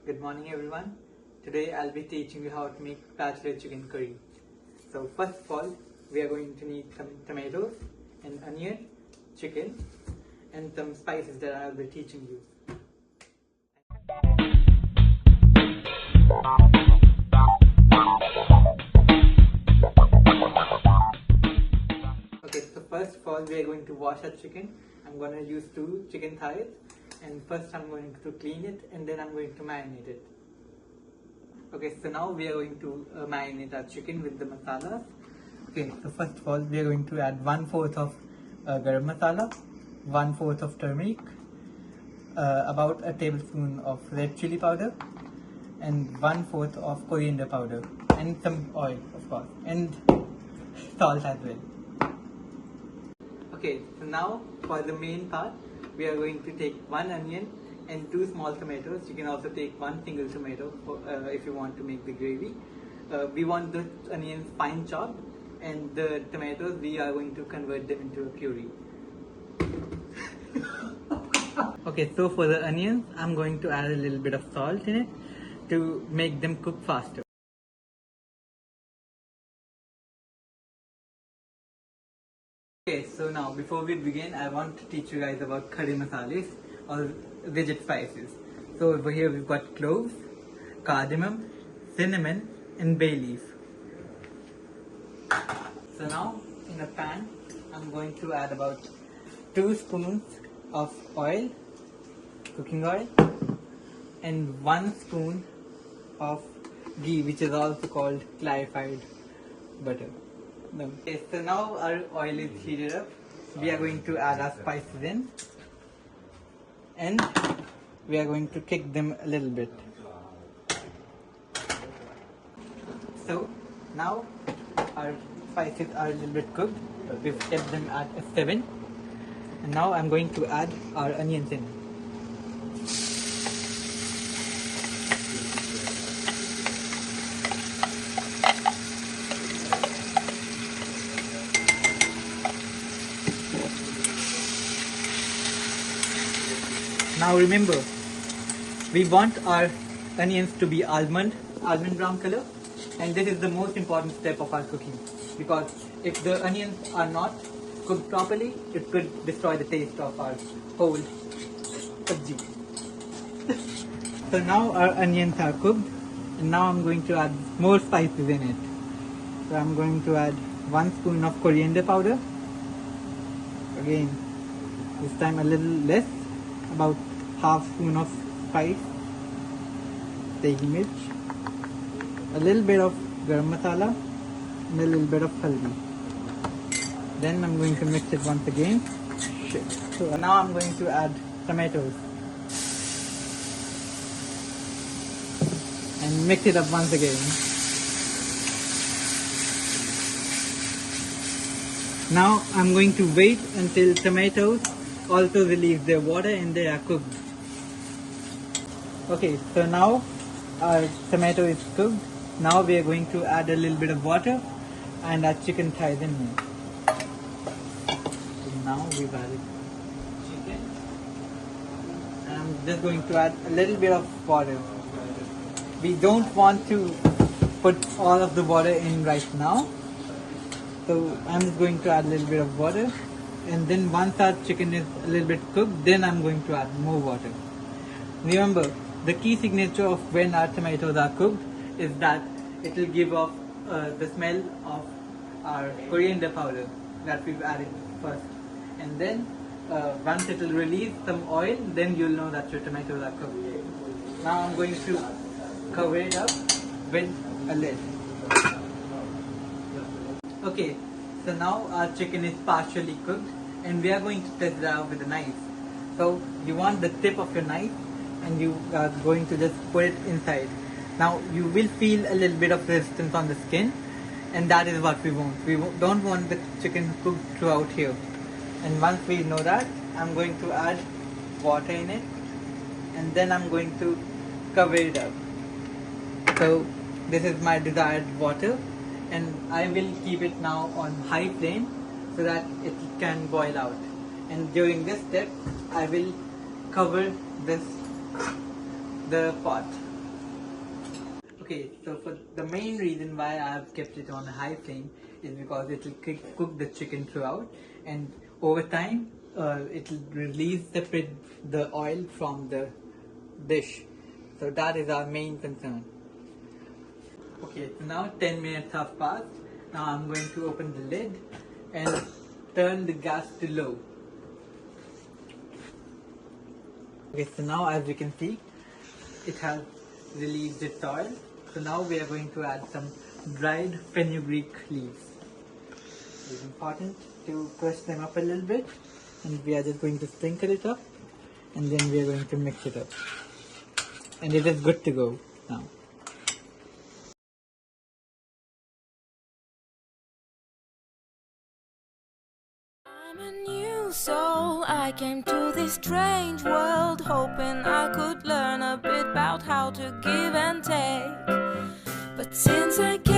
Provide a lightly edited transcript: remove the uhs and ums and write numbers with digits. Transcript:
Good morning everyone. Today I'll be teaching you how to make bachelor chicken curry. So first of all, we are going to need some tomatoes, an onion, chicken, and some spices that I'll be teaching you. Okay, so first of all, we are going to wash our chicken. I'm going to use 2 chicken thighs, and first I'm going to clean it and then I'm going to marinate it. Okay, so now we are going to marinate our chicken with the masalas. Okay, so first of all, we are going to add 1/4 of garam masala, 1/4 of turmeric, about a tablespoon of red chili powder, and 1/4 of coriander powder, and some oil, of course, and salt as well. Okay, so now for the main part, we are going to take 1 onion and 2 small tomatoes. You can also take 1 single tomato for, if you want to make the gravy. We want the onions fine chopped, and the tomatoes we are going to convert them into a puree. Okay, so for the onions, I'm going to add a little bit of salt in it to make them cook faster. Okay, so now before we begin, I want to teach you guys about curry masalas or digit spices. So over here we've got cloves, cardamom, cinnamon, and bay leaf. So now in a pan, I'm going to add about 2 spoons of oil, cooking oil, and 1 spoon of ghee, which is also called clarified butter. Okay, so now our oil is heated up. We are going to add our spices in, and we are going to kick them a little bit. So now our spices are a little bit cooked. We've kept them at a 7, and now I'm going to add our onions in. Now remember, we want our onions to be almond brown color, and this is the most important step of our cooking, because if the onions are not cooked properly, it could destroy the taste of our whole sabji. So now our onions are cooked, and now I'm going to add more spices in it. So I'm going to add 1 spoon of coriander powder. Again, this time a little less, about half spoon of spice, degi mirch, a little bit of garam masala, and a little bit of haldi. Then I'm going to mix it once again. So now I'm going to add tomatoes and mix it up once again. Now I'm going to wait until tomatoes also release their water and they are cooked. Okay, so now our tomato is cooked. Now we are going to add a little bit of water and our chicken thighs in here. So now we've added chicken, and I'm just going to add a little bit of water. We don't want to put all of the water in right now, so I'm just going to add a little bit of water. And then once our chicken is a little bit cooked, then I'm going to add more water. Remember, the key signature of when our tomatoes are cooked is that it will give off the smell of our coriander powder that we've added first. And then once it will release some oil, then you'll know that your tomatoes are cooked. Now I'm going to cover it up with a lid. Okay, so now our chicken is partially cooked, and we are going to test it out with a knife. So you want the tip of your knife, and you are going to just put it inside. Now you will feel a little bit of resistance on the skin, and that is what we want. We don't want the chicken cooked throughout here. And once we know that, I'm going to add water in it, and then I'm going to cover it up. So this is my desired water, and I will keep it now on high flame so that it can boil out. And during this step, I will cover the pot Okay, so for the main reason why I have kept it on a high flame is because it will cook the chicken throughout, and over time it will release the oil from the dish. So that is our main concern. Okay, so now 10 minutes have passed. Now I'm going to open the lid and turn the gas to low. Okay, so now as you can see, it has released its oil. So now we are going to add some dried fenugreek leaves. It's important to crush them up a little bit, and we are just going to sprinkle it up, and then we are going to mix it up. And it is good to go now. I'm a new soul, I came to this strange world hoping I could learn a bit about how to give and take. But since I came